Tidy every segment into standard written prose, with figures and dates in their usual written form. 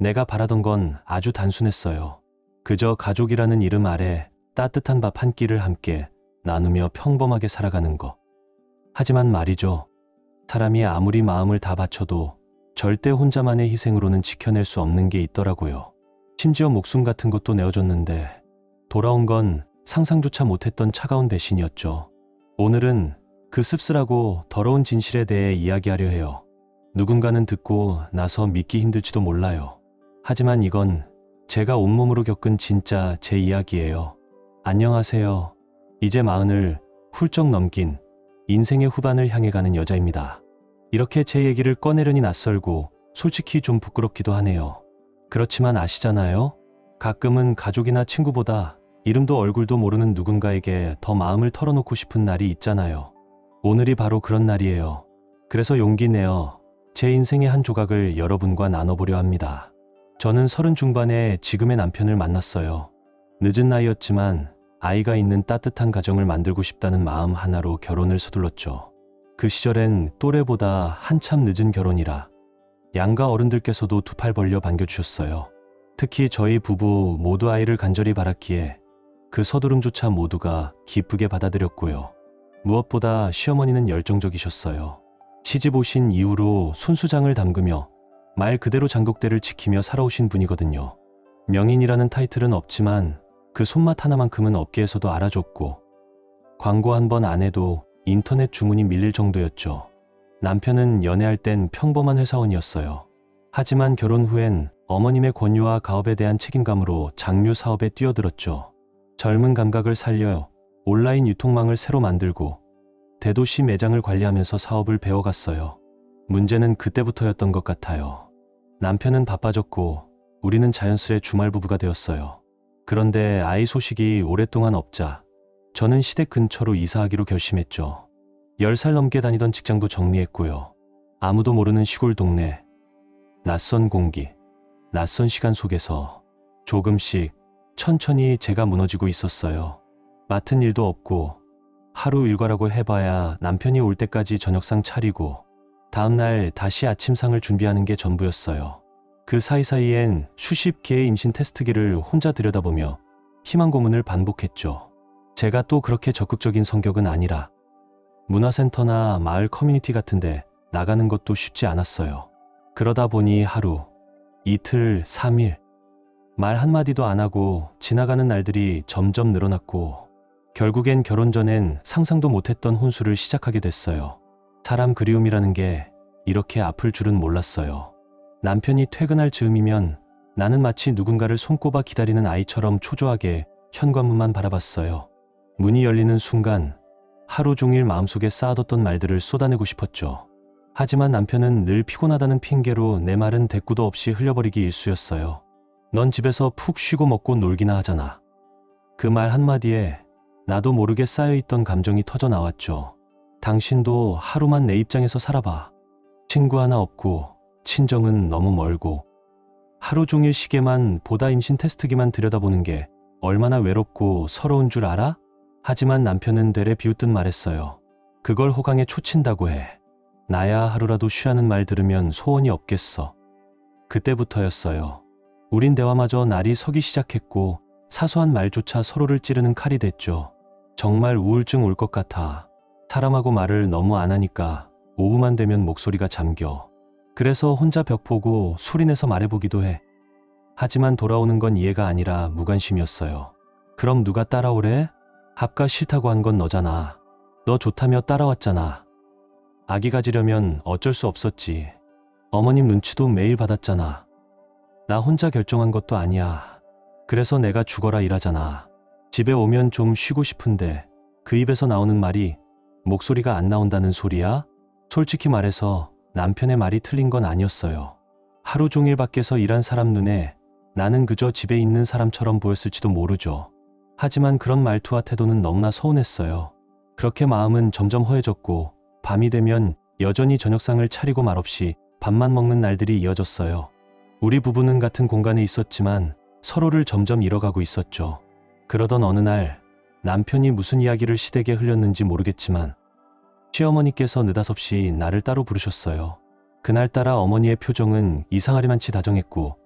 내가 바라던 건 아주 단순했어요. 그저 가족이라는 이름 아래 따뜻한 밥 한 끼를 함께 나누며 평범하게 살아가는 거. 하지만 말이죠. 사람이 아무리 마음을 다 바쳐도 절대 혼자만의 희생으로는 지켜낼 수 없는 게 있더라고요. 심지어 목숨 같은 것도 내어줬는데 돌아온 건 상상조차 못했던 차가운 배신이었죠. 오늘은 그 씁쓸하고 더러운 진실에 대해 이야기하려 해요. 누군가는 듣고 나서 믿기 힘들지도 몰라요. 하지만 이건 제가 온몸으로 겪은 진짜 제 이야기예요. 안녕하세요. 이제 40을 훌쩍 넘긴 인생의 후반을 향해 가는 여자입니다. 이렇게 제 얘기를 꺼내려니 낯설고 솔직히 좀 부끄럽기도 하네요. 그렇지만 아시잖아요? 가끔은 가족이나 친구보다 이름도 얼굴도 모르는 누군가에게 더 마음을 털어놓고 싶은 날이 있잖아요. 오늘이 바로 그런 날이에요. 그래서 용기 내어 제 인생의 한 조각을 여러분과 나눠보려 합니다. 저는 30 중반에 지금의 남편을 만났어요. 늦은 나이였지만 아이가 있는 따뜻한 가정을 만들고 싶다는 마음 하나로 결혼을 서둘렀죠. 그 시절엔 또래보다 한참 늦은 결혼이라 양가 어른들께서도 두 팔 벌려 반겨주셨어요. 특히 저희 부부 모두 아이를 간절히 바랐기에 그 서두름조차 모두가 기쁘게 받아들였고요. 무엇보다 시어머니는 열정적이셨어요. 시집 오신 이후로 손수장을 담그며 말 그대로 장독대를 지키며 살아오신 분이거든요. 명인이라는 타이틀은 없지만 그 손맛 하나만큼은 업계에서도 알아줬고 광고 한 번 안 해도 인터넷 주문이 밀릴 정도였죠. 남편은 연애할 땐 평범한 회사원이었어요. 하지만 결혼 후엔 어머님의 권유와 가업에 대한 책임감으로 장류 사업에 뛰어들었죠. 젊은 감각을 살려 온라인 유통망을 새로 만들고 대도시 매장을 관리하면서 사업을 배워갔어요. 문제는 그때부터였던 것 같아요. 남편은 바빠졌고 우리는 자연스레 주말 부부가 되었어요. 그런데 아이 소식이 오랫동안 없자 저는 시댁 근처로 이사하기로 결심했죠. 10살 넘게 다니던 직장도 정리했고요. 아무도 모르는 시골 동네, 낯선 공기, 낯선 시간 속에서 조금씩 천천히 제가 무너지고 있었어요. 맡은 일도 없고 하루 일과라고 해봐야 남편이 올 때까지 저녁상 차리고 다음날 다시 아침상을 준비하는 게 전부였어요. 그 사이사이엔 수십 개의 임신 테스트기를 혼자 들여다보며 희망 고문을 반복했죠. 제가 또 그렇게 적극적인 성격은 아니라 문화센터나 마을 커뮤니티 같은데 나가는 것도 쉽지 않았어요. 그러다 보니 하루, 이틀, 3일 말 한마디도 안 하고 지나가는 날들이 점점 늘어났고 결국엔 결혼 전엔 상상도 못했던 혼수를 시작하게 됐어요. 사람 그리움이라는 게 이렇게 아플 줄은 몰랐어요. 남편이 퇴근할 즈음이면 나는 마치 누군가를 손꼽아 기다리는 아이처럼 초조하게 현관문만 바라봤어요. 문이 열리는 순간 하루 종일 마음속에 쌓아뒀던 말들을 쏟아내고 싶었죠. 하지만 남편은 늘 피곤하다는 핑계로 내 말은 대꾸도 없이 흘려버리기 일쑤였어요. 넌 집에서 푹 쉬고 먹고 놀기나 하잖아. 그 말 한마디에 나도 모르게 쌓여있던 감정이 터져 나왔죠. 당신도 하루만 내 입장에서 살아봐. 친구 하나 없고 친정은 너무 멀고 하루 종일 시계만 보다 임신 테스트기만 들여다보는 게 얼마나 외롭고 서러운 줄 알아? 하지만 남편은 되레 비웃듯 말했어요. 그걸 호강에 초친다고 해. 나야 하루라도 쉬라는 말 들으면 소원이 없겠어. 그때부터였어요. 우린 대화마저 날이 서기 시작했고 사소한 말조차 서로를 찌르는 칼이 됐죠. 정말 우울증 올 것 같아. 사람하고 말을 너무 안 하니까 오후만 되면 목소리가 잠겨. 그래서 혼자 벽 보고 소리내서 말해보기도 해. 하지만 돌아오는 건 이해가 아니라 무관심이었어요. 그럼 누가 따라오래? 합가 싫다고 한 건 너잖아. 너 좋다며 따라왔잖아. 아기 가지려면 어쩔 수 없었지. 어머님 눈치도 매일 받았잖아. 나 혼자 결정한 것도 아니야. 그래서 내가 죽어라 일하잖아. 집에 오면 좀 쉬고 싶은데 그 입에서 나오는 말이 목소리가 안 나온다는 소리야? 솔직히 말해서 남편의 말이 틀린 건 아니었어요. 하루 종일 밖에서 일한 사람 눈에 나는 그저 집에 있는 사람처럼 보였을지도 모르죠. 하지만 그런 말투와 태도는 너무나 서운했어요. 그렇게 마음은 점점 허해졌고 밤이 되면 여전히 저녁상을 차리고 말없이 밥만 먹는 날들이 이어졌어요. 우리 부부는 같은 공간에 있었지만 서로를 점점 잃어가고 있었죠. 그러던 어느 날 남편이 무슨 이야기를 시댁에 흘렸는지 모르겠지만 시어머니께서 느닷없이 나를 따로 부르셨어요. 그날따라 어머니의 표정은 이상하리만치 다정했고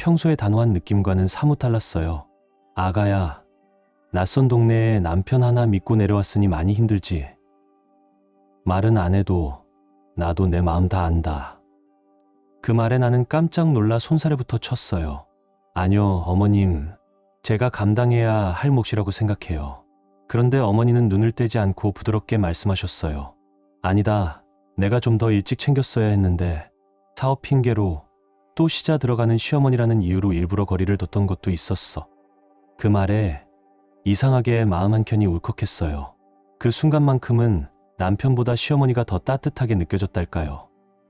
평소의 단호한 느낌과는 사뭇 달랐어요. 아가야, 낯선 동네에 남편 하나 믿고 내려왔으니 많이 힘들지. 말은 안 해도 나도 내 마음 다 안다. 그 말에 나는 깜짝 놀라 손사래부터 쳤어요. 아니요, 어머님. 제가 감당해야 할 몫이라고 생각해요. 그런데 어머니는 눈을 떼지 않고 부드럽게 말씀하셨어요. 아니다. 내가 좀 더 일찍 챙겼어야 했는데 사업 핑계로 또 시자 들어가는 시어머니라는 이유로 일부러 거리를 뒀던 것도 있었어. 그 말에 이상하게 마음 한켠이 울컥했어요. 그 순간만큼은 남편보다 시어머니가 더 따뜻하게 느껴졌달까요.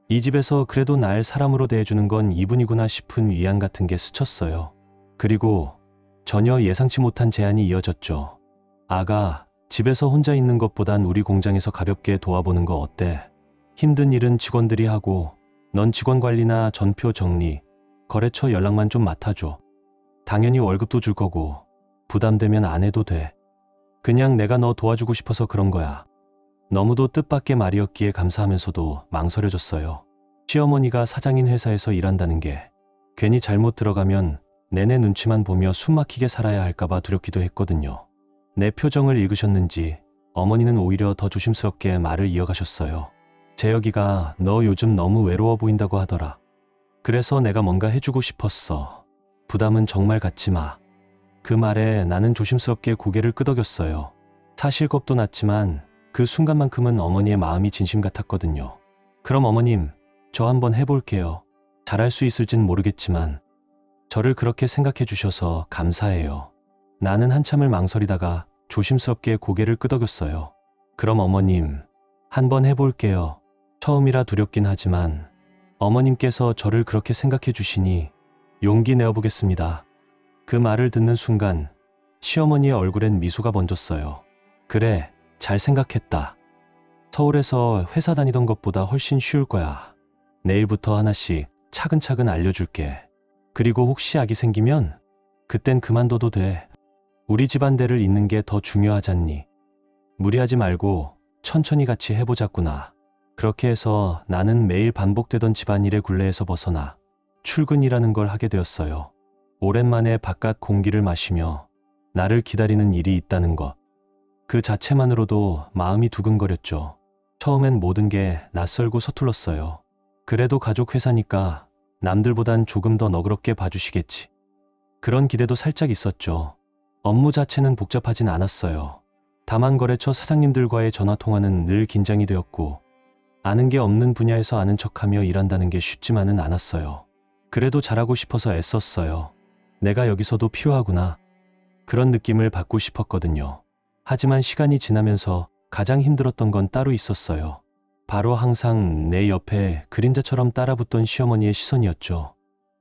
이 집에서 그래도 날 사람으로 대해주는 건 이분이구나 싶은 위안 같은 게 스쳤어요. 그리고 전혀 예상치 못한 제안이 이어졌죠. 아가, 집에서 혼자 있는 것보단 우리 공장에서 가볍게 도와보는 거 어때? 힘든 일은 직원들이 하고 넌 직원 관리나 전표 정리, 거래처 연락만 좀 맡아줘. 당연히 월급도 줄 거고 부담되면 안 해도 돼. 그냥 내가 너 도와주고 싶어서 그런 거야. 너무도 뜻밖의 말이었기에 감사하면서도 망설여졌어요. 시어머니가 사장인 회사에서 일한다는 게 괜히 잘못 들어가면 내내 눈치만 보며 숨막히게 살아야 할까봐 두렵기도 했거든요. 내 표정을 읽으셨는지 어머니는 오히려 더 조심스럽게 말을 이어가셨어요. 재혁이가 너 요즘 너무 외로워 보인다고 하더라. 그래서 내가 뭔가 해주고 싶었어. 부담은 정말 갖지 마. 그 말에 나는 조심스럽게 고개를 끄덕였어요. 사실 겁도 났지만 그 순간만큼은 어머니의 마음이 진심 같았거든요. 그럼 어머님, 저 한번 해볼게요. 잘할 수 있을진 모르겠지만 저를 그렇게 생각해 주셔서 감사해요. 나는 한참을 망설이다가 조심스럽게 고개를 끄덕였어요. 그럼 어머님, 한번 해볼게요. 처음이라 두렵긴 하지만 어머님께서 저를 그렇게 생각해 주시니 용기 내어보겠습니다. 그 말을 듣는 순간 시어머니의 얼굴엔 미소가 번졌어요. 그래, 잘 생각했다. 서울에서 회사 다니던 것보다 훨씬 쉬울 거야. 내일부터 하나씩 차근차근 알려줄게. 그리고 혹시 악이 생기면 그땐 그만둬도 돼. 우리 집안대를 잇는 게 더 중요하잖니. 무리하지 말고 천천히 같이 해보자꾸나. 그렇게 해서 나는 매일 반복되던 집안일의 굴레에서 벗어나 출근이라는 걸 하게 되었어요. 오랜만에 바깥 공기를 마시며 나를 기다리는 일이 있다는 것. 그 자체만으로도 마음이 두근거렸죠. 처음엔 모든 게 낯설고 서툴렀어요. 그래도 가족 회사니까 남들보단 조금 더 너그럽게 봐주시겠지. 그런 기대도 살짝 있었죠. 업무 자체는 복잡하진 않았어요. 다만 거래처 사장님들과의 전화통화는 늘 긴장이 되었고 아는 게 없는 분야에서 아는 척하며 일한다는 게 쉽지만은 않았어요. 그래도 잘하고 싶어서 애썼어요. 내가 여기서도 필요하구나. 그런 느낌을 받고 싶었거든요. 하지만 시간이 지나면서 가장 힘들었던 건 따로 있었어요. 바로 항상 내 옆에 그림자처럼 따라붙던 시어머니의 시선이었죠.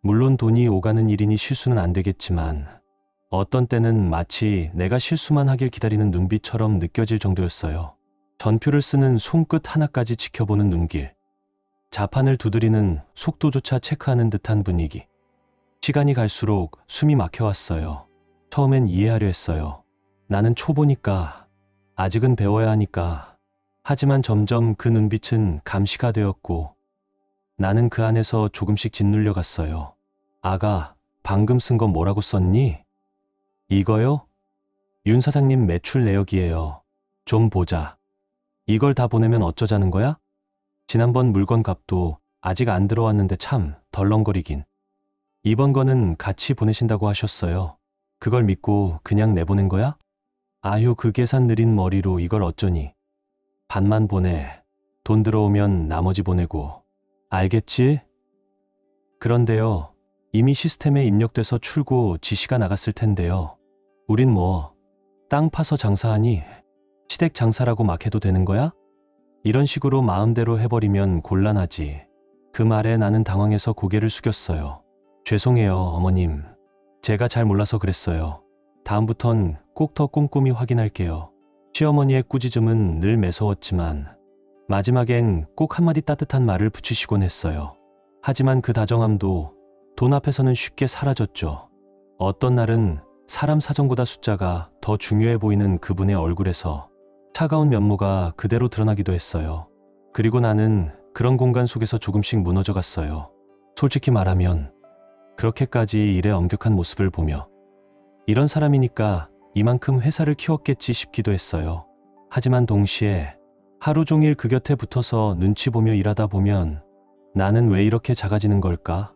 물론 돈이 오가는 일이니 실수는 안 되겠지만 어떤 때는 마치 내가 실수만 하길 기다리는 눈빛처럼 느껴질 정도였어요. 전표를 쓰는 손끝 하나까지 지켜보는 눈길. 자판을 두드리는 속도조차 체크하는 듯한 분위기. 시간이 갈수록 숨이 막혀왔어요. 처음엔 이해하려 했어요. 나는 초보니까, 아직은 배워야 하니까. 하지만 점점 그 눈빛은 감시가 되었고 나는 그 안에서 조금씩 짓눌려 갔어요. 아가, 방금 쓴 거 뭐라고 썼니? 이거요? 윤 사장님 매출 내역이에요. 좀 보자. 이걸 다 보내면 어쩌자는 거야? 지난번 물건 값도 아직 안 들어왔는데 참 덜렁거리긴. 이번 거는 같이 보내신다고 하셨어요. 그걸 믿고 그냥 내보낸 거야? 아휴, 그 계산 느린 머리로 이걸 어쩌니. 반만 보내. 돈 들어오면 나머지 보내고. 알겠지? 그런데요, 이미 시스템에 입력돼서 출고 지시가 나갔을 텐데요. 우린 뭐 땅 파서 장사하니 시댁 장사라고 막 해도 되는 거야? 이런 식으로 마음대로 해버리면 곤란하지. 그 말에 나는 당황해서 고개를 숙였어요. 죄송해요, 어머님. 제가 잘 몰라서 그랬어요. 다음부턴 꼭 더 꼼꼼히 확인할게요. 시어머니의 꾸짖음은 늘 매서웠지만 마지막엔 꼭 한마디 따뜻한 말을 붙이시곤 했어요. 하지만 그 다정함도 돈 앞에서는 쉽게 사라졌죠. 어떤 날은 사람 사정보다 숫자가 더 중요해 보이는 그분의 얼굴에서 차가운 면모가 그대로 드러나기도 했어요. 그리고 나는 그런 공간 속에서 조금씩 무너져 갔어요. 솔직히 말하면 그렇게까지 일에 엄격한 모습을 보며 이런 사람이니까 이만큼 회사를 키웠겠지 싶기도 했어요. 하지만 동시에 하루 종일 그 곁에 붙어서 눈치 보며 일하다 보면 나는 왜 이렇게 작아지는 걸까?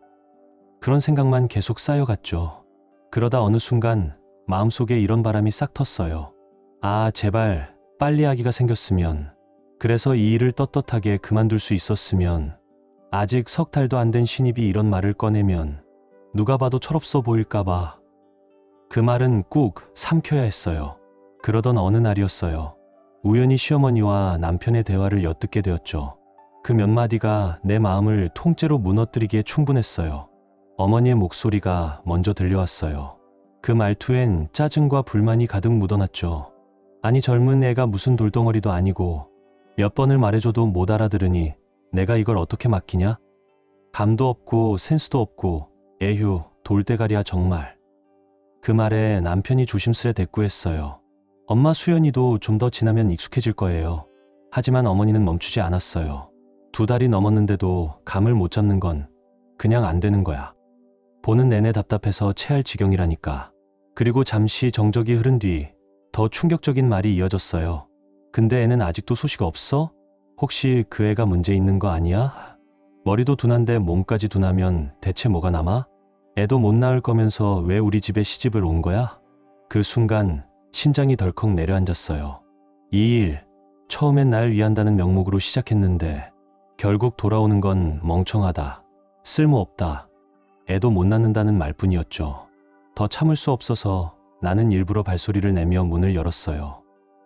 그런 생각만 계속 쌓여갔죠. 그러다 어느 순간 마음속에 이런 바람이 싹 텄어요. 아, 제발 빨리 아기가 생겼으면. 그래서 이 일을 떳떳하게 그만둘 수 있었으면. 아직 석 달도 안 된 신입이 이런 말을 꺼내면 누가 봐도 철없어 보일까봐. 그 말은 꾹 삼켜야 했어요. 그러던 어느 날이었어요. 우연히 시어머니와 남편의 대화를 엿듣게 되었죠. 그 몇 마디가 내 마음을 통째로 무너뜨리기에 충분했어요. 어머니의 목소리가 먼저 들려왔어요. 그 말투엔 짜증과 불만이 가득 묻어났죠. 아니, 젊은 애가 무슨 돌덩어리도 아니고 몇 번을 말해줘도 못 알아들으니 내가 이걸 어떻게 맡기냐? 감도 없고 센스도 없고 에휴, 돌대가리야 정말. 그 말에 남편이 조심스레 대꾸했어요. 엄마, 수연이도 좀 더 지나면 익숙해질 거예요. 하지만 어머니는 멈추지 않았어요. 2달이 넘었는데도 감을 못 잡는 건 그냥 안 되는 거야. 보는 내내 답답해서 체할 지경이라니까. 그리고 잠시 정적이 흐른 뒤 더 충격적인 말이 이어졌어요. 근데 애는 아직도 소식 없어? 혹시 그 애가 문제 있는 거 아니야? 머리도 둔한데 몸까지 둔하면 대체 뭐가 남아? 애도 못 낳을 거면서 왜 우리 집에 시집을 온 거야? 그 순간 심장이 덜컥 내려앉았어요. 이 일, 처음엔 날 위한다는 명목으로 시작했는데 결국 돌아오는 건 멍청하다, 쓸모없다, 애도 못 낳는다는 말뿐이었죠. 더 참을 수 없어서 나는 일부러 발소리를 내며 문을 열었어요.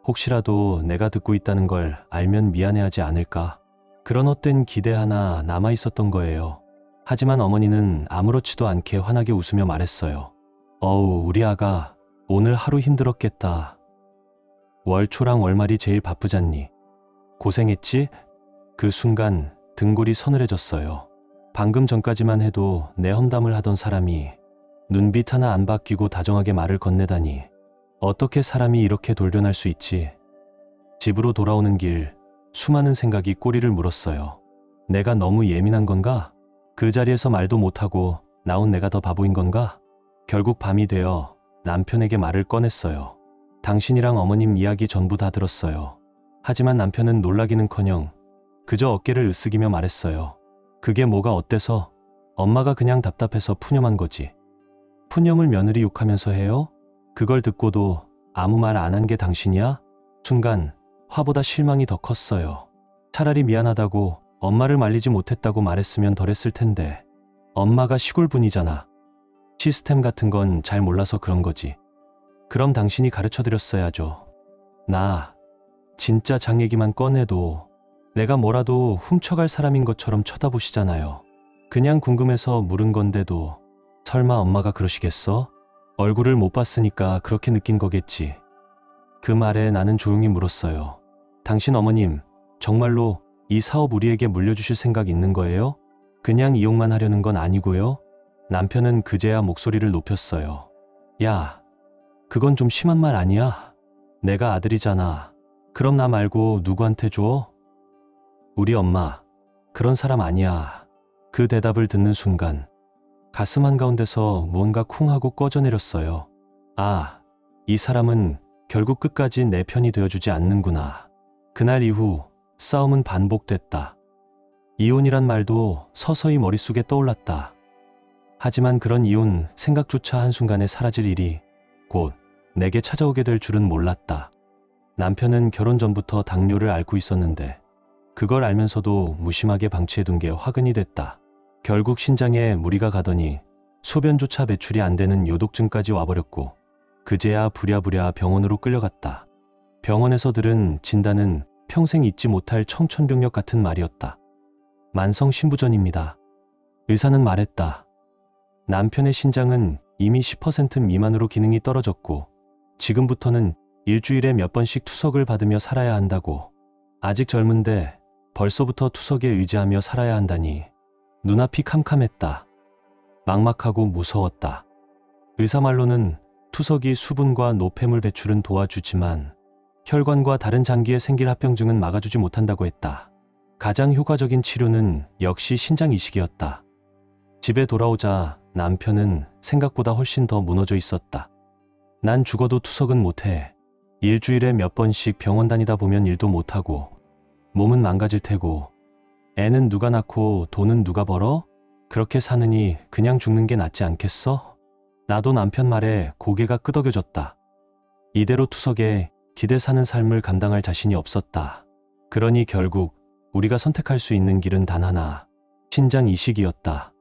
혹시라도 내가 듣고 있다는 걸 알면 미안해하지 않을까? 그런 헛된 기대 하나 남아있었던 거예요. 하지만 어머니는 아무렇지도 않게 환하게 웃으며 말했어요. 어우, 우리 아가 오늘 하루 힘들었겠다. 월 초랑 월말이 제일 바쁘잖니. 고생했지? 그 순간 등골이 서늘해졌어요. 방금 전까지만 해도 내 험담을 하던 사람이 눈빛 하나 안 바뀌고 다정하게 말을 건네다니. 어떻게 사람이 이렇게 돌변할 수 있지? 집으로 돌아오는 길 수많은 생각이 꼬리를 물었어요. 내가 너무 예민한 건가? 그 자리에서 말도 못하고 나온 내가 더 바보인 건가? 결국 밤이 되어 남편에게 말을 꺼냈어요. 당신이랑 어머님 이야기 전부 다 들었어요. 하지만 남편은 놀라기는커녕 그저 어깨를 으쓱이며 말했어요. 그게 뭐가 어때서? 엄마가 그냥 답답해서 푸념한 거지. 푸념을 며느리 욕하면서 해요? 그걸 듣고도 아무 말 안 한 게 당신이야? 순간 화보다 실망이 더 컸어요. 차라리 미안하다고 엄마를 말리지 못했다고 말했으면 덜했을 텐데. 엄마가 시골 분이잖아. 시스템 같은 건 잘 몰라서 그런 거지. 그럼 당신이 가르쳐드렸어야죠. 나 진짜 장 얘기만 꺼내도 내가 뭐라도 훔쳐갈 사람인 것처럼 쳐다보시잖아요. 그냥 궁금해서 물은 건데도 설마 엄마가 그러시겠어? 얼굴을 못 봤으니까 그렇게 느낀 거겠지. 그 말에 나는 조용히 물었어요. 당신 어머님 정말로 이 사업 우리에게 물려주실 생각 있는 거예요? 그냥 이용만 하려는 건 아니고요? 남편은 그제야 목소리를 높였어요. 야, 그건 좀 심한 말 아니야? 내가 아들이잖아. 그럼 나 말고 누구한테 줘? 우리 엄마 그런 사람 아니야. 그 대답을 듣는 순간 가슴 한가운데서 무언가 쿵 하고 꺼져내렸어요. 아, 이 사람은 결국 끝까지 내 편이 되어주지 않는구나. 그날 이후 싸움은 반복됐다. 이혼이란 말도 서서히 머릿속에 떠올랐다. 하지만 그런 이혼 생각조차 한순간에 사라질 일이 곧 내게 찾아오게 될 줄은 몰랐다. 남편은 결혼 전부터 당뇨를 앓고 있었는데 그걸 알면서도 무심하게 방치해둔 게 화근이 됐다. 결국 신장에 무리가 가더니 소변조차 배출이 안 되는 요독증까지 와버렸고 그제야 부랴부랴 병원으로 끌려갔다. 병원에서 들은 진단은 평생 잊지 못할 청천벽력 같은 말이었다. 만성 신부전입니다. 의사는 말했다. 남편의 신장은 이미 10% 미만으로 기능이 떨어졌고 지금부터는 일주일에 몇 번씩 투석을 받으며 살아야 한다고. 아직 젊은데 벌써부터 투석에 의지하며 살아야 한다니. 눈앞이 캄캄했다. 막막하고 무서웠다. 의사 말로는 투석이 수분과 노폐물 배출은 도와주지만 혈관과 다른 장기에 생길 합병증은 막아주지 못한다고 했다. 가장 효과적인 치료는 역시 신장 이식이었다. 집에 돌아오자 남편은 생각보다 훨씬 더 무너져 있었다. 난 죽어도 투석은 못해. 일주일에 몇 번씩 병원 다니다 보면 일도 못하고 몸은 망가질 테고 애는 누가 낳고 돈은 누가 벌어? 그렇게 사느니 그냥 죽는 게 낫지 않겠어? 나도 남편 말에 고개가 끄덕여졌다. 이대로 투석에 기대 사는 삶을 감당할 자신이 없었다. 그러니 결국 우리가 선택할 수 있는 길은 단 하나, 신장 이식이었다.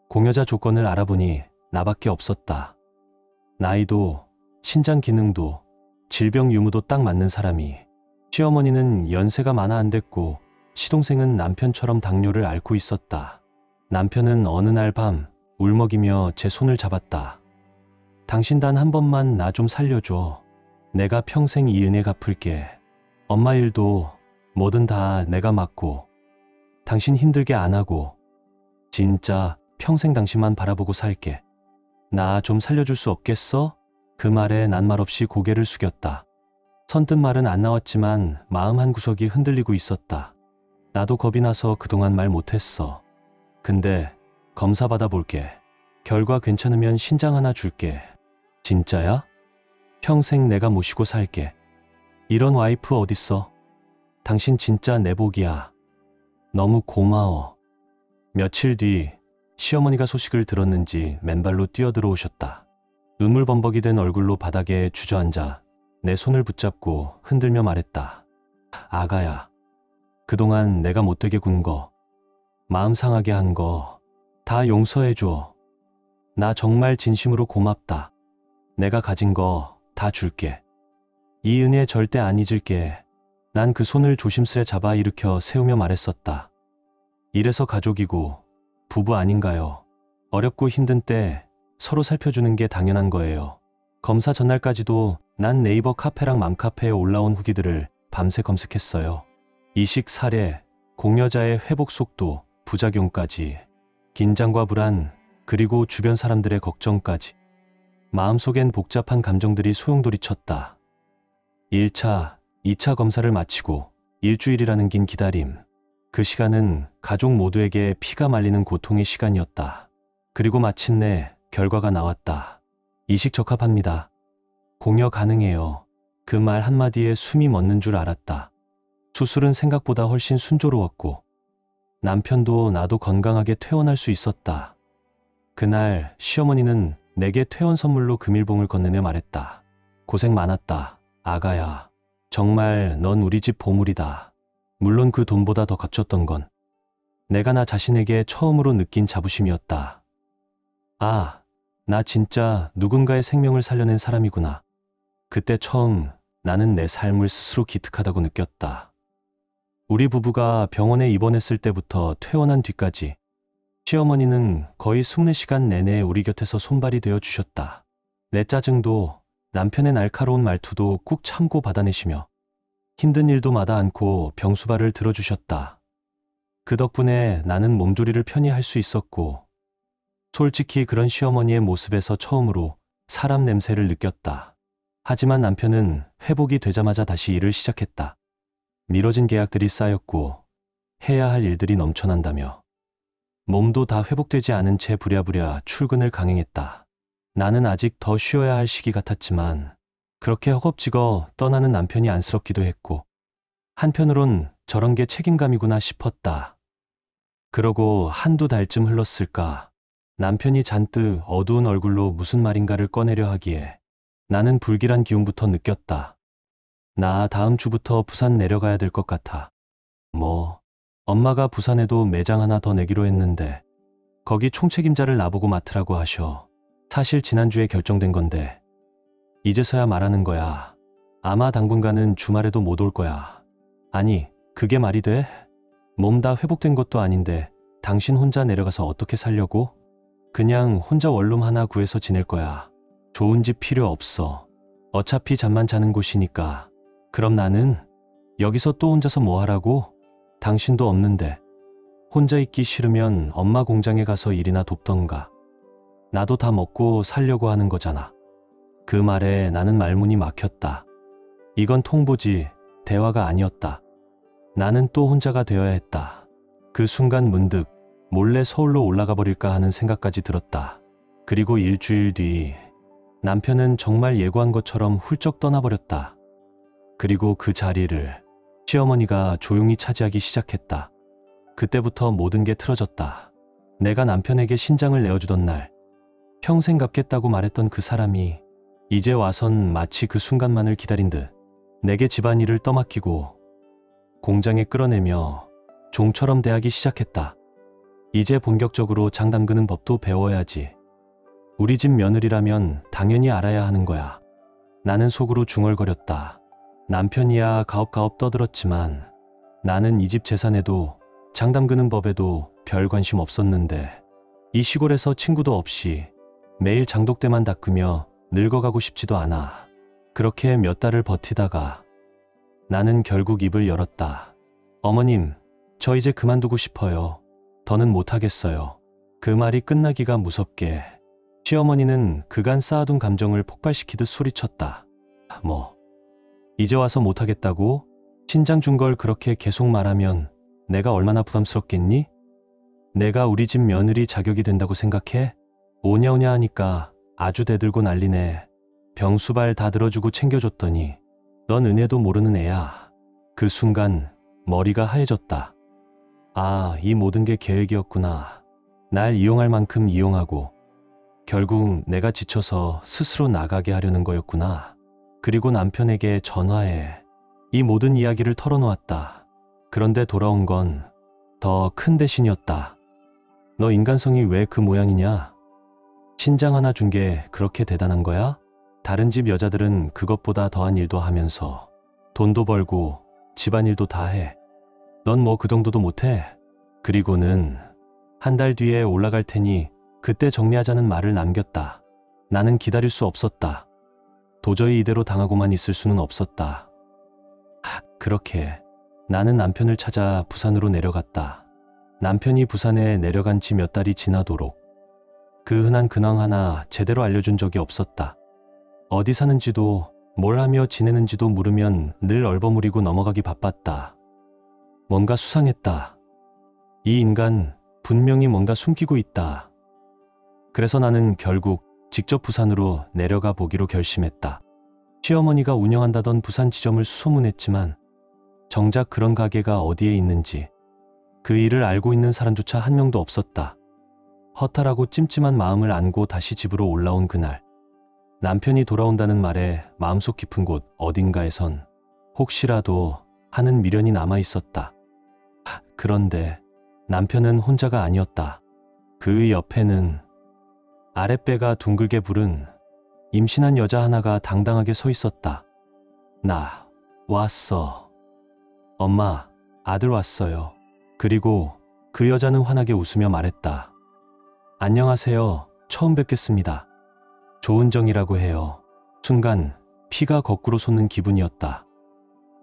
공여자 조건을 알아보니 나밖에 없었다. 나이도, 신장 기능도, 질병 유무도 딱 맞는 사람이. 시어머니는 연세가 많아 안 됐고 시동생은 남편처럼 당뇨를 앓고 있었다. 남편은 어느 날 밤 울먹이며 제 손을 잡았다. 당신 단 한 번만 나 좀 살려줘. 내가 평생 이 은혜 갚을게. 엄마 일도 뭐든 다 내가 맡고 당신 힘들게 안 하고 진짜 평생 당신만 바라보고 살게. 나 좀 살려줄 수 없겠어? 그 말에 난 말없이 고개를 숙였다. 선뜻 말은 안 나왔지만 마음 한구석이 흔들리고 있었다. 나도 겁이 나서 그동안 말 못했어. 근데 검사 받아볼게. 결과 괜찮으면 신장 하나 줄게. 진짜야? 평생 내가 모시고 살게. 이런 와이프 어딨어? 당신 진짜 내 복이야. 너무 고마워. 며칠 뒤 시어머니가 소식을 들었는지 맨발로 뛰어들어오셨다. 우물범벅이 된 얼굴로 바닥에 주저앉아 내 손을 붙잡고 흔들며 말했다. 아가야, 그동안 내가 못되게 군 거, 마음 상하게 한 거 다 용서해줘. 나 정말 진심으로 고맙다. 내가 가진 거 다 줄게. 이 은혜 절대 안 잊을게. 난 그 손을 조심스레 잡아 일으켜 세우며 말했었다. 이래서 가족이고 부부 아닌가요? 어렵고 힘든 때 서로 살펴주는 게 당연한 거예요. 검사 전날까지도 난 네이버 카페랑 맘카페에 올라온 후기들을 밤새 검색했어요. 이식 사례, 공여자의 회복 속도, 부작용까지, 긴장과 불안, 그리고 주변 사람들의 걱정까지. 마음속엔 복잡한 감정들이 소용돌이쳤다. 1차, 2차 검사를 마치고 일주일이라는 긴 기다림. 그 시간은 가족 모두에게 피가 말리는 고통의 시간이었다. 그리고 마침내 결과가 나왔다. 이식 적합합니다. 공여 가능해요. 그 말 한마디에 숨이 멎는 줄 알았다. 수술은 생각보다 훨씬 순조로웠고 남편도 나도 건강하게 퇴원할 수 있었다. 그날 시어머니는 내게 퇴원 선물로 금일봉을 건네며 말했다. 고생 많았다, 아가야. 정말 넌 우리 집 보물이다. 물론 그 돈보다 더 값졌던 건 내가 나 자신에게 처음으로 느낀 자부심이었다. 아, 나 진짜 누군가의 생명을 살려낸 사람이구나. 그때 처음 나는 내 삶을 스스로 기특하다고 느꼈다. 우리 부부가 병원에 입원했을 때부터 퇴원한 뒤까지 시어머니는 거의 24시간 내내 우리 곁에서 손발이 되어 주셨다. 내 짜증도 남편의 날카로운 말투도 꾹 참고 받아내시며 힘든 일도 마다 않고 병수발을 들어주셨다. 그 덕분에 나는 몸조리를 편히 할 수 있었고 솔직히 그런 시어머니의 모습에서 처음으로 사람 냄새를 느꼈다. 하지만 남편은 회복이 되자마자 다시 일을 시작했다. 미뤄진 계약들이 쌓였고 해야 할 일들이 넘쳐난다며 몸도 다 회복되지 않은 채 부랴부랴 출근을 강행했다. 나는 아직 더 쉬어야 할 시기 같았지만 그렇게 허겁지겁 떠나는 남편이 안쓰럽기도 했고 한편으론 저런 게 책임감이구나 싶었다. 그러고 한두 달쯤 흘렀을까 남편이 잔뜩 어두운 얼굴로 무슨 말인가를 꺼내려 하기에 나는 불길한 기운부터 느꼈다. 나 다음 주부터 부산 내려가야 될 것 같아. 엄마가 부산에도 매장 하나 더 내기로 했는데 거기 총책임자를 나보고 맡으라고 하셔. 사실 지난주에 결정된 건데 이제서야 말하는 거야. 아마 당분간은 주말에도 못 올 거야. 아니, 그게 말이 돼? 몸 다 회복된 것도 아닌데 당신 혼자 내려가서 어떻게 살려고? 그냥 혼자 원룸 하나 구해서 지낼 거야. 좋은 집 필요 없어. 어차피 잠만 자는 곳이니까. 그럼 나는 여기서 또 혼자서 뭐 하라고? 당신도 없는데. 혼자 있기 싫으면 엄마 공장에 가서 일이나 돕던가. 나도 다 먹고 살려고 하는 거잖아. 그 말에 나는 말문이 막혔다. 이건 통보지 대화가 아니었다. 나는 또 혼자가 되어야 했다. 그 순간 문득 몰래 서울로 올라가 버릴까 하는 생각까지 들었다. 그리고 일주일 뒤 남편은 정말 예고한 것처럼 훌쩍 떠나버렸다. 그리고 그 자리를 시어머니가 조용히 차지하기 시작했다. 그때부터 모든 게 틀어졌다. 내가 남편에게 신장을 내어주던 날, 평생 갚겠다고 말했던 그 사람이 이제 와선 마치 그 순간만을 기다린 듯 내게 집안일을 떠맡기고 공장에 끌어내며 종처럼 대하기 시작했다. 이제 본격적으로 장 담그는 법도 배워야지. 우리 집 며느리라면 당연히 알아야 하는 거야. 나는 속으로 중얼거렸다. 남편이야 가업가업 떠들었지만 나는 이 집 재산에도 장 담그는 법에도 별 관심 없었는데 이 시골에서 친구도 없이 매일 장독대만 닦으며 늙어가고 싶지도 않아. 그렇게 몇 달을 버티다가 나는 결국 입을 열었다. 어머님, 저 이제 그만두고 싶어요. 더는 못하겠어요. 그 말이 끝나기가 무섭게 시어머니는 그간 쌓아둔 감정을 폭발시키듯 소리쳤다. 뭐, 이제 와서 못하겠다고? 신장 준 걸 그렇게 계속 말하면 내가 얼마나 부담스럽겠니? 내가 우리 집 며느리 자격이 된다고 생각해? 오냐오냐 하니까 아주 대들고 난리네. 병수발 다 들어주고 챙겨줬더니 넌 은혜도 모르는 애야. 그 순간 머리가 하얘졌다. 아, 이 모든 게 계획이었구나. 날 이용할 만큼 이용하고 결국 내가 지쳐서 스스로 나가게 하려는 거였구나. 그리고 남편에게 전화해 이 모든 이야기를 털어놓았다. 그런데 돌아온 건 더 큰 대신이었다. 너 인간성이 왜 그 모양이냐? 신장 하나 준 게 그렇게 대단한 거야? 다른 집 여자들은 그것보다 더한 일도 하면서 돈도 벌고 집안일도 다 해. 넌 뭐 그 정도도 못해? 그리고는 한 달 뒤에 올라갈 테니 그때 정리하자는 말을 남겼다. 나는 기다릴 수 없었다. 도저히 이대로 당하고만 있을 수는 없었다. 그렇게 나는 남편을 찾아 부산으로 내려갔다. 남편이 부산에 내려간 지 몇 달이 지나도록 그 흔한 근황 하나 제대로 알려준 적이 없었다. 어디 사는지도 뭘 하며 지내는지도 물으면 늘 얼버무리고 넘어가기 바빴다. 뭔가 수상했다. 이 인간 분명히 뭔가 숨기고 있다. 그래서 나는 결국 직접 부산으로 내려가 보기로 결심했다. 시어머니가 운영한다던 부산 지점을 수소문했지만 정작 그런 가게가 어디에 있는지 그 일을 알고 있는 사람조차 한 명도 없었다. 허탈하고 찜찜한 마음을 안고 다시 집으로 올라온 그날, 남편이 돌아온다는 말에 마음속 깊은 곳 어딘가에선 혹시라도 하는 미련이 남아 있었다. 그런데 남편은 혼자가 아니었다. 그 옆에는 아랫배가 둥글게 부른 임신한 여자 하나가 당당하게 서 있었다. 나 왔어. 엄마, 아들 왔어요. 그리고 그 여자는 환하게 웃으며 말했다. 안녕하세요. 처음 뵙겠습니다. 조은정이라고 해요. 순간 피가 거꾸로 솟는 기분이었다.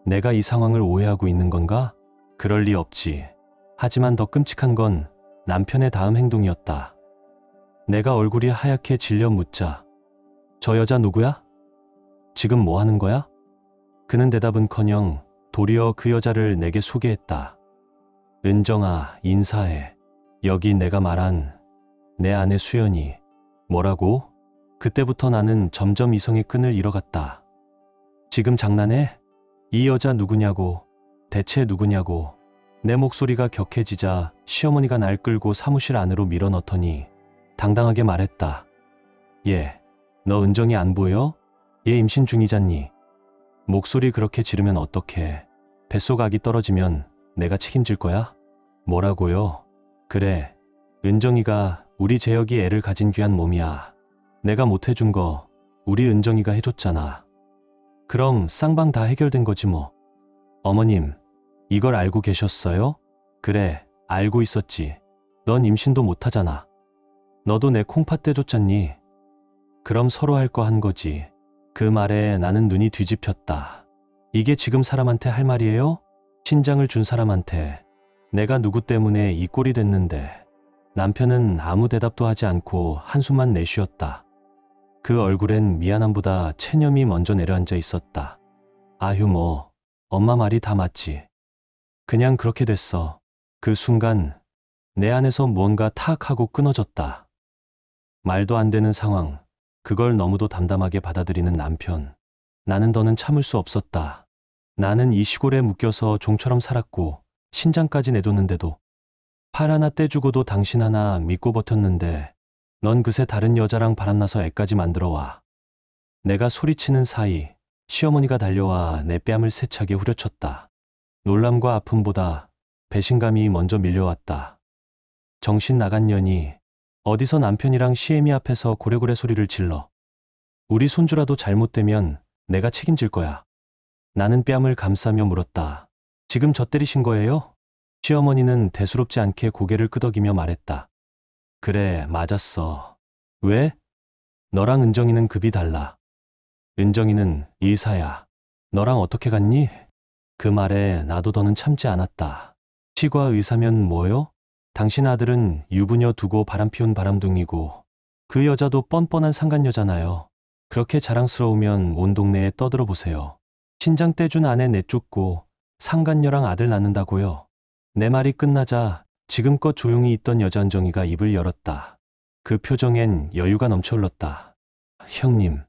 내가 이 상황을 오해하고 있는 건가? 그럴 리 없지. 하지만 더 끔찍한 건 남편의 다음 행동이었다. 내가 얼굴이 하얗게 질려 묻자 저 여자 누구야? 지금 뭐 하는 거야? 그는 대답은커녕 도리어 그 여자를 내게 소개했다. 은정아, 인사해. 여기 내가 말한 내 아내 수연이. 뭐라고? 그때부터 나는 점점 이성의 끈을 잃어갔다. 지금 장난해? 이 여자 누구냐고, 대체 누구냐고. 내 목소리가 격해지자 시어머니가 날 끌고 사무실 안으로 밀어넣더니 당당하게 말했다. 얘, 너 은정이 안 보여? 얘 임신 중이잖니. 목소리 그렇게 지르면 어떡해. 뱃속 아기 떨어지면 내가 책임질 거야? 뭐라고요? 그래, 은정이가 우리 재혁이 애를 가진 귀한 몸이야. 내가 못 해준 거 우리 은정이가 해줬잖아. 그럼 쌍방 다 해결된 거지 뭐. 어머님, 이걸 알고 계셨어요? 그래, 알고 있었지. 넌 임신도 못하잖아. 너도 내 콩팥 떼줬잖니. 그럼 서로 할 거 한 거지. 그 말에 나는 눈이 뒤집혔다. 이게 지금 사람한테 할 말이에요? 신장을 준 사람한테. 내가 누구 때문에 이 꼴이 됐는데. 남편은 아무 대답도 하지 않고 한숨만 내쉬었다. 그 얼굴엔 미안함보다 체념이 먼저 내려앉아 있었다. 아휴 뭐, 엄마 말이 다 맞지. 그냥 그렇게 됐어. 그 순간 내 안에서 무언가 탁 하고 끊어졌다. 말도 안 되는 상황, 그걸 너무도 담담하게 받아들이는 남편. 나는 더는 참을 수 없었다. 나는 이 시골에 묶여서 종처럼 살았고 신장까지 내뒀는데도 팔 하나 떼주고도 당신 하나 믿고 버텼는데 넌 그새 다른 여자랑 바람나서 애까지 만들어와. 내가 소리치는 사이 시어머니가 달려와 내 뺨을 세차게 후려쳤다. 놀람과 아픔보다 배신감이 먼저 밀려왔다. 정신 나간 년이 어디서 남편이랑 시애미 앞에서 고래고래 소리를 질러. 우리 손주라도 잘못되면 내가 책임질 거야. 나는 뺨을 감싸며 물었다. 지금 저 때리신 거예요? 시어머니는 대수롭지 않게 고개를 끄덕이며 말했다. 그래, 맞았어. 왜? 너랑 은정이는 급이 달라. 은정이는 의사야. 너랑 어떻게 갔니? 그 말에 나도 더는 참지 않았다. 치과 의사면 뭐요? 당신 아들은 유부녀 두고 바람피운 바람둥이고 그 여자도 뻔뻔한 상간녀잖아요. 그렇게 자랑스러우면 온 동네에 떠들어 보세요. 신장 떼준 아내 내쫓고 상간녀랑 아들 낳는다고요. 내 말이 끝나자 지금껏 조용히 있던 여자 은정이가 입을 열었다. 그 표정엔 여유가 넘쳐 흘렀다. 형님,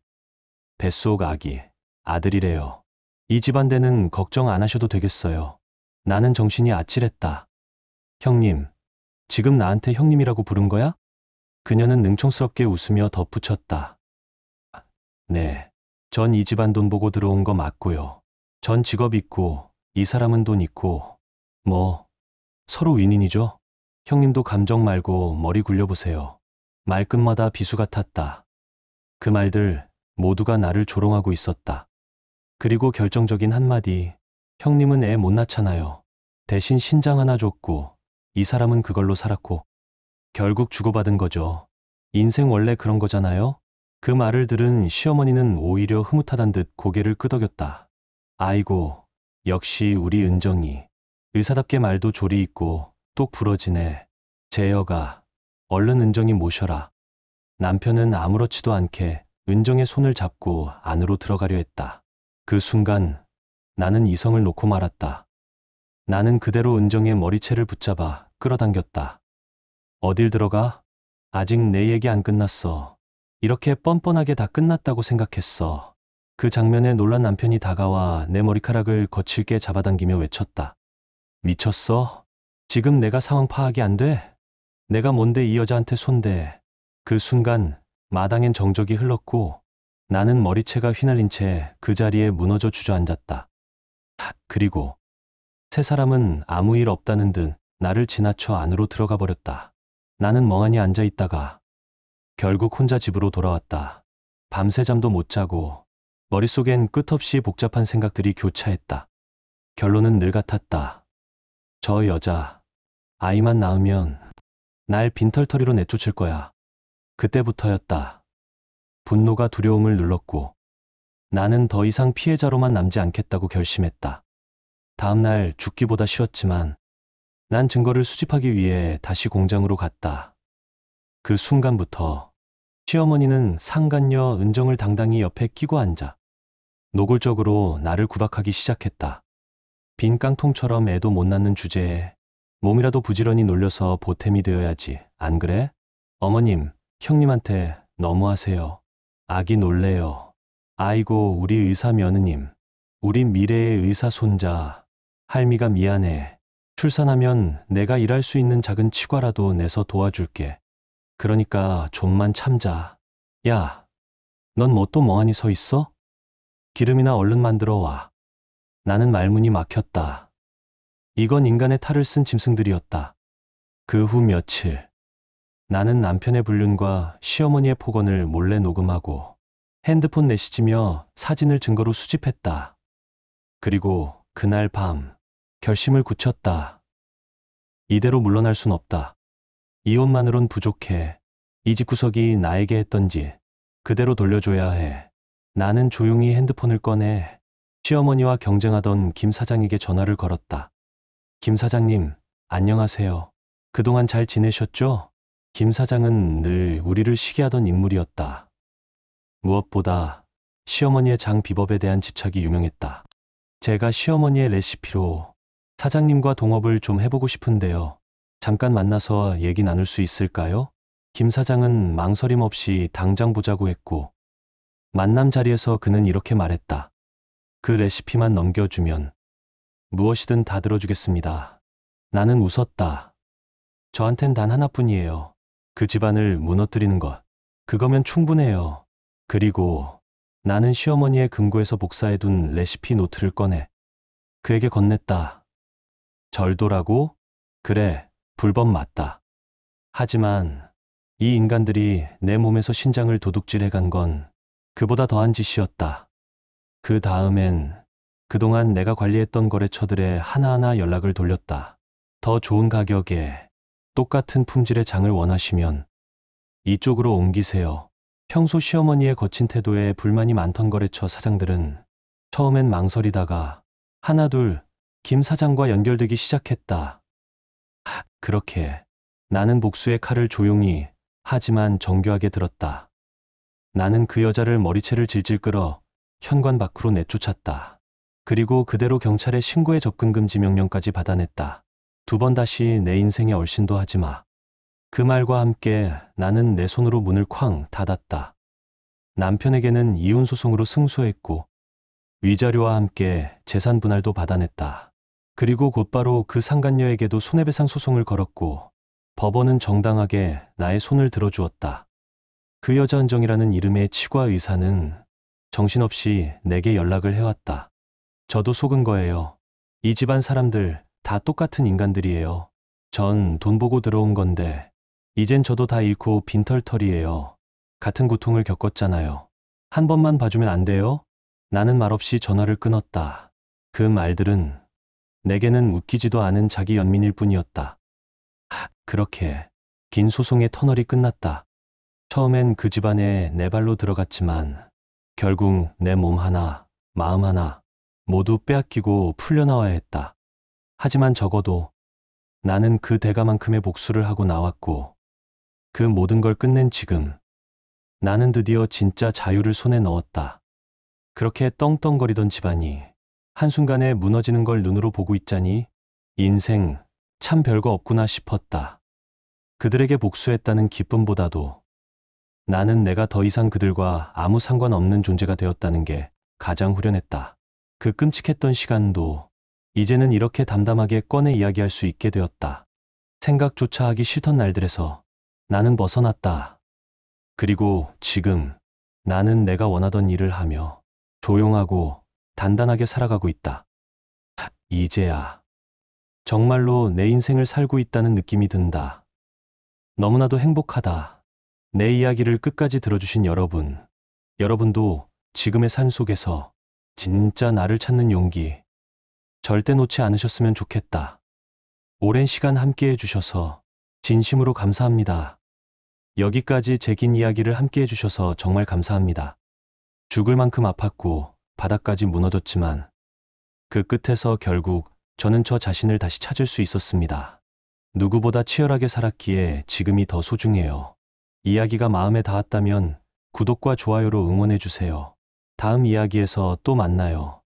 뱃속 아기, 아들이래요. 이 집안대는 걱정 안 하셔도 되겠어요. 나는 정신이 아찔했다. 형님, 지금 나한테 형님이라고 부른 거야? 그녀는 능청스럽게 웃으며 덧붙였다. 네, 전 이 집안 돈 보고 들어온 거 맞고요. 전 직업 있고 이 사람은 돈 있고 뭐 서로 윈윈이죠. 형님도 감정 말고 머리 굴려보세요. 말끝마다 비수 같았다. 그 말들 모두가 나를 조롱하고 있었다. 그리고 결정적인 한마디, 형님은 애 못 낳잖아요. 대신 신장 하나 줬고 이 사람은 그걸로 살았고 결국 주고받은 거죠. 인생 원래 그런 거잖아요. 그 말을 들은 시어머니는 오히려 흐뭇하단 듯 고개를 끄덕였다. 아이고, 역시 우리 은정이. 의사답게 말도 조리 있고 똑 부러지네. 재여가, 얼른 은정이 모셔라. 남편은 아무렇지도 않게 은정의 손을 잡고 안으로 들어가려 했다. 그 순간 나는 이성을 놓고 말았다. 나는 그대로 은정의 머리채를 붙잡아 끌어당겼다. 어딜 들어가? 아직 내 얘기 안 끝났어. 이렇게 뻔뻔하게 다 끝났다고 생각했어. 그 장면에 놀란 남편이 다가와 내 머리카락을 거칠게 잡아당기며 외쳤다. 미쳤어? 지금 내가 상황 파악이 안 돼? 내가 뭔데 이 여자한테 손대. 그 순간 마당엔 정적이 흘렀고 나는 머리채가 휘날린 채 그 자리에 무너져 주저앉았다. 그리고 세 사람은 아무 일 없다는 듯 나를 지나쳐 안으로 들어가 버렸다. 나는 멍하니 앉아 있다가 결국 혼자 집으로 돌아왔다. 밤새 잠도 못 자고 머릿속엔 끝없이 복잡한 생각들이 교차했다. 결론은 늘 같았다. 저 여자, 아이만 낳으면 날 빈털터리로 내쫓을 거야. 그때부터였다. 분노가 두려움을 눌렀고 나는 더 이상 피해자로만 남지 않겠다고 결심했다. 다음 날 죽기보다 쉬웠지만 난 증거를 수집하기 위해 다시 공장으로 갔다. 그 순간부터 시어머니는 상간녀 은정을 당당히 옆에 끼고 앉아 노골적으로 나를 구박하기 시작했다. 빈 깡통처럼 애도 못 낳는 주제에 몸이라도 부지런히 놀려서 보탬이 되어야지, 안 그래? 어머님, 형님한테 너무하세요. 아기 놀래요. 아이고, 우리 의사 며느님, 우리 미래의 의사 손자, 할미가 미안해. 출산하면 내가 일할 수 있는 작은 치과라도 내서 도와줄게. 그러니까 좀만 참자. 야, 넌 뭐 또 멍하니 서 있어? 기름이나 얼른 만들어 와. 나는 말문이 막혔다. 이건 인간의 탈을 쓴 짐승들이었다. 그 후 며칠, 나는 남편의 불륜과 시어머니의 폭언을 몰래 녹음하고 핸드폰 내시지며 사진을 증거로 수집했다. 그리고 그날 밤 결심을 굳혔다. 이대로 물러날 순 없다. 이혼만으론 부족해. 이 집구석이 나에게 했던지 그대로 돌려줘야 해. 나는 조용히 핸드폰을 꺼내 시어머니와 경쟁하던 김 사장에게 전화를 걸었다. 김 사장님, 안녕하세요. 그동안 잘 지내셨죠? 김 사장은 늘 우리를 시기하던 인물이었다. 무엇보다 시어머니의 장 비법에 대한 집착이 유명했다. 제가 시어머니의 레시피로 사장님과 동업을 좀 해보고 싶은데요. 잠깐 만나서 얘기 나눌 수 있을까요? 김 사장은 망설임 없이 당장 보자고 했고, 만남 자리에서 그는 이렇게 말했다. 그 레시피만 넘겨주면 무엇이든 다 들어주겠습니다. 나는 웃었다. 저한텐 단 하나뿐이에요. 그 집안을 무너뜨리는 것. 그거면 충분해요. 그리고 나는 시어머니의 금고에서 복사해둔 레시피 노트를 꺼내 그에게 건넸다. 절도라고? 그래, 불법 맞다. 하지만 이 인간들이 내 몸에서 신장을 도둑질해간 건 그보다 더한 짓이었다. 그 다음엔 그동안 내가 관리했던 거래처들에 하나하나 연락을 돌렸다. 더 좋은 가격에 똑같은 품질의 장을 원하시면 이쪽으로 옮기세요. 평소 시어머니의 거친 태도에 불만이 많던 거래처 사장들은 처음엔 망설이다가 하나둘 김 사장과 연결되기 시작했다. 그렇게 나는 복수의 칼을 조용히 하지만 정교하게 들었다. 나는 그 여자를 머리채를 질질 끌어 현관 밖으로 내쫓았다. 그리고 그대로 경찰에 신고해 접근 금지 명령까지 받아냈다. 2번 다시 내 인생에 얼씬도 하지 마. 그 말과 함께 나는 내 손으로 문을 쾅 닫았다. 남편에게는 이혼 소송으로 승소했고 위자료와 함께 재산 분할도 받아냈다. 그리고 곧바로 그 상간녀에게도 손해배상 소송을 걸었고 법원은 정당하게 나의 손을 들어주었다. 그 여자 은정이라는 이름의 치과 의사는 정신없이 내게 연락을 해왔다. 저도 속은 거예요. 이 집안 사람들 다 똑같은 인간들이에요. 전 돈 보고 들어온 건데 이젠 저도 다 잃고 빈털털이에요. 같은 고통을 겪었잖아요. 한 번만 봐주면 안 돼요? 나는 말없이 전화를 끊었다. 그 말들은 내게는 웃기지도 않은 자기 연민일 뿐이었다. 그렇게 긴 소송의 터널이 끝났다. 처음엔 그 집안에 내 발로 들어갔지만 결국 내 몸 하나, 마음 하나 모두 빼앗기고 풀려나와야 했다. 하지만 적어도 나는 그 대가만큼의 복수를 하고 나왔고 그 모든 걸 끝낸 지금 나는 드디어 진짜 자유를 손에 넣었다. 그렇게 떵떵거리던 집안이 한순간에 무너지는 걸 눈으로 보고 있자니 인생 참 별거 없구나 싶었다. 그들에게 복수했다는 기쁨보다도 나는 내가 더 이상 그들과 아무 상관없는 존재가 되었다는 게 가장 후련했다. 그 끔찍했던 시간도 이제는 이렇게 담담하게 꺼내 이야기할 수 있게 되었다. 생각조차 하기 싫던 날들에서 나는 벗어났다. 그리고 지금 나는 내가 원하던 일을 하며 조용하고 단단하게 살아가고 있다. 이제야 정말로 내 인생을 살고 있다는 느낌이 든다. 너무나도 행복하다. 내 이야기를 끝까지 들어주신 여러분, 여러분도 지금의 삶 속에서 진짜 나를 찾는 용기 절대 놓지 않으셨으면 좋겠다. 오랜 시간 함께 해주셔서 진심으로 감사합니다. 여기까지 제 긴 이야기를 함께 해주셔서 정말 감사합니다. 죽을 만큼 아팠고 바닥까지 무너졌지만 그 끝에서 결국 저는 저 자신을 다시 찾을 수 있었습니다. 누구보다 치열하게 살았기에 지금이 더 소중해요. 이야기가 마음에 닿았다면 구독과 좋아요로 응원해주세요. 다음 이야기에서 또 만나요.